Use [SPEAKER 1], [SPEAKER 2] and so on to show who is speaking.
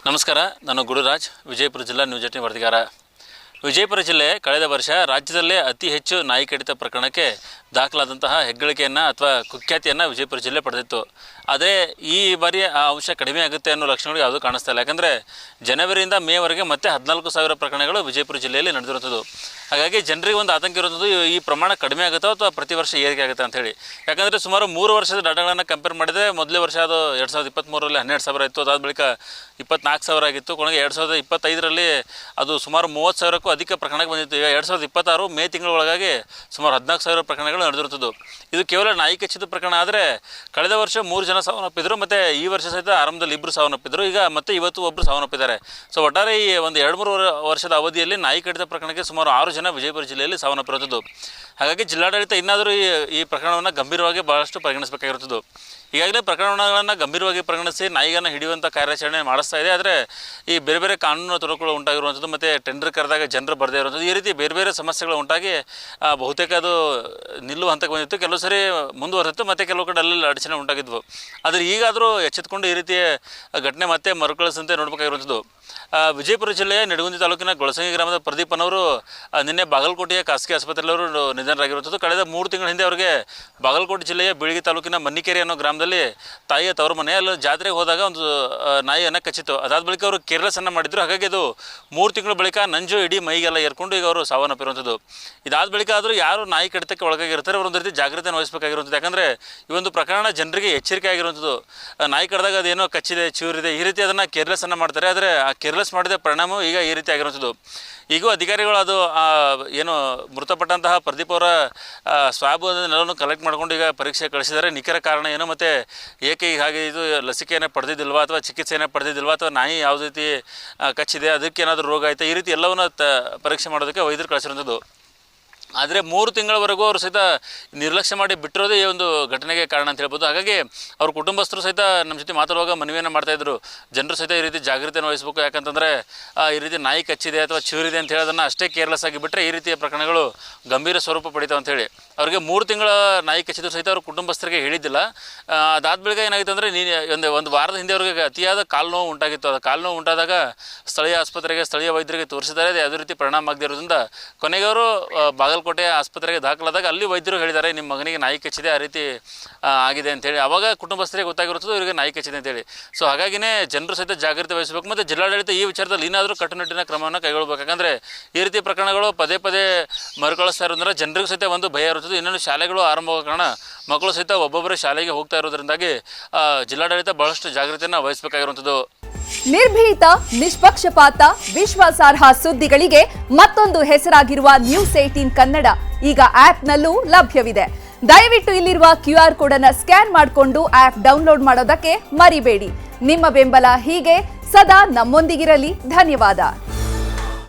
[SPEAKER 1] ನಮಸ್ಕಾರ, ನಾನು ಗುರುರಾಜ್, ವಿಜಯಪುರ ಜಿಲ್ಲಾ ನ್ಯೂಸ್ 18 ವರದಿಗಾರ. ವಿಜಯಪುರ ಜಿಲ್ಲೆ ಕಳೆದ ವರ್ಷ ರಾಜ್ಯದಲ್ಲೇ ಅತಿ ಹೆಚ್ಚು ನಾಯಿ ಕಡಿತ ಪ್ರಕರಣಕ್ಕೆ ದಾಖಲಾದಂತಹ ಹೆಗ್ಗಳಿಕೆಯನ್ನು ಅಥವಾ ಕುಖ್ಯಾತಿಯನ್ನು ವಿಜಯಪುರ ಜಿಲ್ಲೆ ಪಡೆದಿತ್ತು. ಆದರೆ ಈ ಬಾರಿ ಆ ಅಂಶ ಕಡಿಮೆ ಆಗುತ್ತೆ ಅನ್ನೋ ಲಕ್ಷಣಗಳು ಯಾವುದೂ ಕಾಣಿಸ್ತಾ ಇಲ್ಲ. ಯಾಕಂದರೆ ಜನವರಿಯಿಂದ ಮೇವರೆಗೆ ಮತ್ತೆ 14,000 ಪ್ರಕರಣಗಳು ವಿಜಯಪುರ ಜಿಲ್ಲೆಯಲ್ಲಿ ನಡೆದಿರುತ್ತದೆ. ಹಾಗಾಗಿ ಜನರಿಗೆ ಒಂದು ಆತಂಕ ಇರುವಂಥದ್ದು, ಈ ಪ್ರಮಾಣ ಕಡಿಮೆ ಆಗುತ್ತೋ ಅಥವಾ ಪ್ರತಿ ವರ್ಷ ಏರಿಕೆ ಆಗುತ್ತೆ ಅಂಥೇಳಿ. ಯಾಕಂದರೆ ಸುಮಾರು 3 ವರ್ಷದ ಡಾಟಾಗಳನ್ನು ಕಂಪೇರ್ ಮಾಡಿದರೆ ಮೊದಲೇ ವರ್ಷ ಅದು 2023ರಲ್ಲಿ 12,000 ಇತ್ತು. ಅದಾದ ಬಳಿಕ 24,000 ಆಗಿತ್ತು. ಕೊನೆಗೆ 2025ರಲ್ಲಿ ಅದು ಸುಮಾರು 30,000ಕ್ಕೂ ಅಧಿಕ ಪ್ರಕರಣಕ್ಕೆ ಬಂದಿತ್ತು. ಈಗ 2026 ಮೇ ತಿಂಗಳೊಳಗಾಗಿ ಸುಮಾರು 14,000 ಪ್ರಕರಣಗಳು ನಡೆದಿರುತ್ತದೆ. ಇದು ಕೇವಲ ನಾಯಿ ಕಚ್ಚಿದ ಪ್ರಕರಣ. ಆದರೆ ಕಳೆದ ವರ್ಷ 3 ಜನ ಸಾವನ್ನಪ್ಪಿದ್ರು, ಮತ್ತು ಈ ವರ್ಷ ಸಹಿತ ಆರಂಭದಲ್ಲಿ 2 ಸಾವನ್ನಪ್ಪಿದ್ರು. ಈಗ ಮತ್ತೆ ಇವತ್ತು ಒಬ್ಬರು ಸಾವನ್ನಪ್ಪಿದ್ದಾರೆ. ಸೊ ಒಟ್ಟಾರೆ ಈ ಒಂದು 2-3 ವರ್ಷದ ಅವಧಿಯಲ್ಲಿ ನಾಯಿ ಕಡಿತ ಪ್ರಕರಣಕ್ಕೆ ಸುಮಾರು 6 ಜನ ವಿಜಯಪುರ ಜಿಲ್ಲೆಯಲ್ಲಿ ಸಾವನ್ನಪ್ಪಿರುತ್ತದೆ. ಹಾಗಾಗಿ ಜಿಲ್ಲಾಡಳಿತ ಇನ್ನಾದರೂ ಈ ಪ್ರಕರಣವನ್ನು ಗಂಭೀರವಾಗಿ ಭಾಳಷ್ಟು ಪರಿಗಣಿಸಬೇಕಾಗಿರುತ್ತದೆ. ಈಗಾಗಲೇ ಪ್ರಕರಣಗಳನ್ನು ಗಂಭೀರವಾಗಿ ಪರಿಗಣಿಸಿ ನಾಯಿಗಳನ್ನು ಹಿಡಿಯುವಂಥ ಕಾರ್ಯಾಚರಣೆ ಮಾಡಿಸ್ತಾ ಇದೆ. ಆದರೆ ಈ ಬೇರೆ ಬೇರೆ ಕಾನೂನು ತೊಡಕುಗಳು ಉಂಟಾಗಿರುವಂಥದ್ದು, ಮತ್ತು ಟೆಂಡರ್ ಕರೆದಾಗ ಜನರು ಬರದೇ ಇರುವಂಥದ್ದು, ಈ ರೀತಿ ಬೇರೆ ಬೇರೆ ಸಮಸ್ಯೆಗಳು ಉಂಟಾಗಿ ಬಹುತೇಕ ಅದು ನಿಲ್ಲುವ ಹಂತಕ್ಕೆ ಬಂದಿತ್ತು. ಕೆಲವು ಸರಿ ಮುಂದುವರೆದಿತ್ತು, ಮತ್ತು ಕೆಲವು ಕಡೆ ಅಲ್ಲಿ ಅಡಚಣೆ ಉಂಟಾಗಿದ್ವು. ಆದರೆ ಈಗಾದರೂ ಎಚ್ಚೆತ್ತುಕೊಂಡು ಈ ರೀತಿಯ ಘಟನೆ ಮತ್ತೆ ಮರುಕಳಿಸಂತೆ ನೋಡಬೇಕಾಗಿರುವಂಥದ್ದು. ವಿಜಯಪುರ ಜಿಲ್ಲೆಯ ನಿಡಗುಂದಿ ತಾಲೂಕಿನ ಗೊಳಸಂಗಿ ಗ್ರಾಮದ ಪ್ರದೀಪನವರು ನಿನ್ನೆ ಬಾಗಲಕೋಟೆಯ ಖಾಸಗಿ ಆಸ್ಪತ್ರೆಯವರು ನಿಧನರಾಗಿರುವಂಥದ್ದು. ಕಳೆದ 3 ತಿಂಗಳ ಹಿಂದೆ ಅವರಿಗೆ ಬಾಗಲಕೋಟೆ ಜಿಲ್ಲೆಯ ಬೀಳಗಿ ತಾಲೂಕಿನ ಮನ್ನಿಕೆರೆ ಅನ್ನೋ ಗ್ರಾಮದಲ್ಲಿ ತಾಯಿಯ ತವರು ಮನೆ, ಅಲ್ಲಿ ಜಾತ್ರೆಗೆ ಹೋದಾಗ ಒಂದು ನಾಯಿಯನ್ನು ಕಚ್ಚಿತ್ತು. ಅದಾದ ಬಳಿಕ ಅವರು ಕೇರ್ಲೆಸ್ಸನ್ನು ಮಾಡಿದ್ರು. ಹಾಗಾಗಿ ಅದು 3 ತಿಂಗಳ ಬಳಿಕ ನಂಜು ಇಡೀ ಮೈಗೆಲ್ಲ ಏರ್ಕೊಂಡು ಈಗ ಅವರು ಸಾವನ್ನಪ್ಪಿರುವಂಥದ್ದು. ಇದಾದ ಬಳಿಕ ಆದರೂ ಯಾರು ನಾಯಿ ಕಡಿತಕ್ಕೆ ಒಳಗಾಗಿರ್ತಾರೆ ಅವರೊಂದು ರೀತಿ ಜಾಗ್ರತೆಯನ್ನು ವಹಿಸಬೇಕಾಗಿರುವಂಥದ್ದು. ಯಾಕಂದರೆ ಈ ಒಂದು ಪ್ರಕರಣ ಜನರಿಗೆ ಎಚ್ಚರಿಕೆ ಆಗಿರುವಂಥದ್ದು. ನಾಯಿ ಕಡಿದಾಗ ಅದೇನೋ ಕಚ್ಚಿದೆ, ಚಿವರಿದೆ, ಈ ರೀತಿ ಅದನ್ನು ಕೇರ್ಲೆಸ್ಸನ್ನು ಮಾಡ್ತಾರೆ. ಆದರೆ ಆ ಕೇರ್ಲೆಸ್ ಮಾಡಿದ ಪರಿಣಾಮವು ಈಗ ಈ ರೀತಿ ಆಗಿರುವಂಥದ್ದು. ಈಗೂ ಅಧಿಕಾರಿಗಳು ಅದು ಏನು ಮೃತಪಟ್ಟಂತಹ ಪ್ರದೀಪ್ ಅವರ ಸ್ವಾಬ್ನೆಲ್ಲವನ್ನು ಕಲೆಕ್ಟ್ ಮಾಡ್ಕೊಂಡು ಈಗ ಪರೀಕ್ಷೆ ಕಳಿಸಿದ್ದಾರೆ. ನಿಖರ ಕಾರಣ ಏನು, ಮತ್ತು ಏಕೆ ಹಾಗೆ ಇದು ಲಸಿಕೆಯನ್ನು ಪಡೆದಿದ್ದಿಲ್ವಾ ಅಥವಾ ಚಿಕಿತ್ಸೆಯನ್ನು ಪಡೆದಿದ್ದಿಲ್ವಾ ಅಥವಾ ನಾಯಿ ಯಾವ ರೀತಿ ಕಚ್ಚಿದೆ, ಅದಕ್ಕೆ ಏನಾದರೂ ರೋಗ ಆಯಿತಾ, ಈ ರೀತಿ ಎಲ್ಲವನ್ನು ಪರೀಕ್ಷೆ ಮಾಡೋದಕ್ಕೆ ವೈದ್ಯರು ಕಳಿಸಿರುವಂಥದ್ದು. ಆದರೆ 3 ತಿಂಗಳವರೆಗೂ ಅವರು ಸಹಿತ ನಿರ್ಲಕ್ಷ್ಯ ಮಾಡಿ ಬಿಟ್ಟಿರೋದೇ ಈ ಒಂದು ಘಟನೆಗೆ ಕಾರಣ ಅಂತ ಹೇಳ್ಬೋದು. ಹಾಗಾಗಿ ಅವ್ರ ಕುಟುಂಬಸ್ಥರು ಸಹಿತ ನಮ್ಮ ಜೊತೆ ಮಾತಾಡುವಾಗ ಮನವಿಯನ್ನು ಮಾಡ್ತಾಯಿದ್ರು, ಜನರು ಸಹಿತ ಈ ರೀತಿ ಜಾಗೃತಿಯನ್ನು ವಹಿಸಬೇಕು. ಯಾಕಂತಂದರೆ ಈ ರೀತಿ ನಾಯಿ ಕಚ್ಚಿದೆ ಅಥವಾ ಚಿವರಿದೆ ಅಂತ ಹೇಳೋದನ್ನು ಅಷ್ಟೇ ಕೇರ್ಲೆಸ್ ಆಗಿ ಬಿಟ್ಟರೆ ಈ ರೀತಿಯ ಪ್ರಕರಣಗಳು ಗಂಭೀರ ಸ್ವರೂಪ ಪಡಿತಾವೆ ಅಂಥೇಳಿ ಅವರಿಗೆ 3 ತಿಂಗಳ ನಾಯಿ ಕಚ್ಚಿದ್ರು ಸಹಿತ ಅವ್ರ ಕುಟುಂಬಸ್ಥರಿಗೆ ಹೇಳಿದ್ದಿಲ್ಲ. ಅದಾದ ಬಳಿಕ ಏನಾಗಿತ್ತು ಅಂದರೆ ಒಂದು ವಾರದ ಹಿಂದೆ ಅವ್ರಿಗೆ ಅತಿಯಾದ ಕಾಲು ನೋವು ಉಂಟಾಗಿತ್ತು. ಅದು ಕಾಲು ನೋವು ಉಂಟಾದಾಗ ಸ್ಥಳೀಯ ಆಸ್ಪತ್ರೆಗೆ, ಸ್ಥಳೀಯ ವೈದ್ಯರಿಗೆ ತೋರಿಸಿದ್ದಾರೆ. ಅದು ಯಾವುದೇ ರೀತಿ ಪರಿಣಾಮ ಆಗದೇ ಇರೋದ್ರಿಂದ ಕೊನೆಗೆ ಅವರು ಬಾಗಲಕೋಟೆ ಆಸ್ಪತ್ರೆಗೆ ದಾಖಲಾದಾಗ ಅಲ್ಲಿ ವೈದ್ಯರು ಹೇಳಿದ್ದಾರೆ, ನಿಮ್ಮ ಮಗನಿಗೆ ನಾಯಿ ಕಚ್ಚಿದೆ, ಆ ರೀತಿ ಆಗಿದೆ ಅಂತೇಳಿ. ಆವಾಗ ಕುಟುಂಬಸ್ಥರಿಗೆ ಗೊತ್ತಾಗಿರುತ್ತದೆ ಇವರಿಗೆ ನಾಯಿ ಕಚ್ಚಿದೆ ಅಂತೇಳಿ. ಸೊ ಹಾಗಾಗಿನೇ ಜನರು ಸಹಿತ ಜಾಗೃತಿ ವಹಿಸಬೇಕು, ಮತ್ತು ಜಿಲ್ಲಾಡಳಿತ ಈ ವಿಚಾರದಲ್ಲಿ ಏನಾದರೂ ಕಟ್ಟುನಿಟ್ಟಿನ ಕ್ರಮವನ್ನು ಕೈಗೊಳ್ಳಬೇಕು. ಯಾಕಂದರೆ ಈ ರೀತಿ ಪ್ರಕರಣಗಳು ಪದೇ ಪದೇ ಮರುಕಳಿಸ್ತಾ ಇರೋದ್ರಿಂದ ಜನರಿಗೂ ಸಹಿತ ಒಂದು ಭಯ ಇರುತ್ತದೆ. ಇನ್ನೊಂದು ಶಾಲೆಗಳು ಆರಂಭವಾದ ಕಾರಣ ಮಕ್ಕಳು ಸಹಿತ ಒಬ್ಬೊಬ್ಬರೇ ಶಾಲೆಗೆ ಹೋಗ್ತಾ ಇರೋದ್ರಿಂದಾಗಿ ಜಿಲ್ಲಾಡಳಿತ ಬಹಳಷ್ಟು ಜಾಗೃತಿಯನ್ನು ವಹಿಸಬೇಕಾಗಿರುವಂಥದ್ದು.
[SPEAKER 2] ನಿರ್ಭೀತ, ನಿಷ್ಪಕ್ಷಪಾತ, ವಿಶ್ವಾಸಾರ್ಹ ಸುದ್ದಿಗಳಿಗೆ ಮತ್ತೊಂದು ಹೆಸರಾಗಿರುವ ನ್ಯೂಸ್ 18 ಕನ್ನಡ ಈಗ ಆಪ್ನಲ್ಲೂ ಲಭ್ಯವಿದೆ. ದಯವಿಟ್ಟು ಇಲ್ಲಿರುವ QR ಕೋಡ್ ಅನ್ನು ಸ್ಕ್ಯಾನ್ ಮಾಡಿಕೊಂಡು ಆಪ್ ಡೌನ್ಲೋಡ್ ಮಾಡೋದಕ್ಕೆ ಮರಿಬೇಡಿ. ನಿಮ್ಮ ಬೆಂಬಲ ಹೀಗೆ ಸದಾ ನಮ್ಮೊಂದಿಗಿರಲಿ. ಧನ್ಯವಾದ.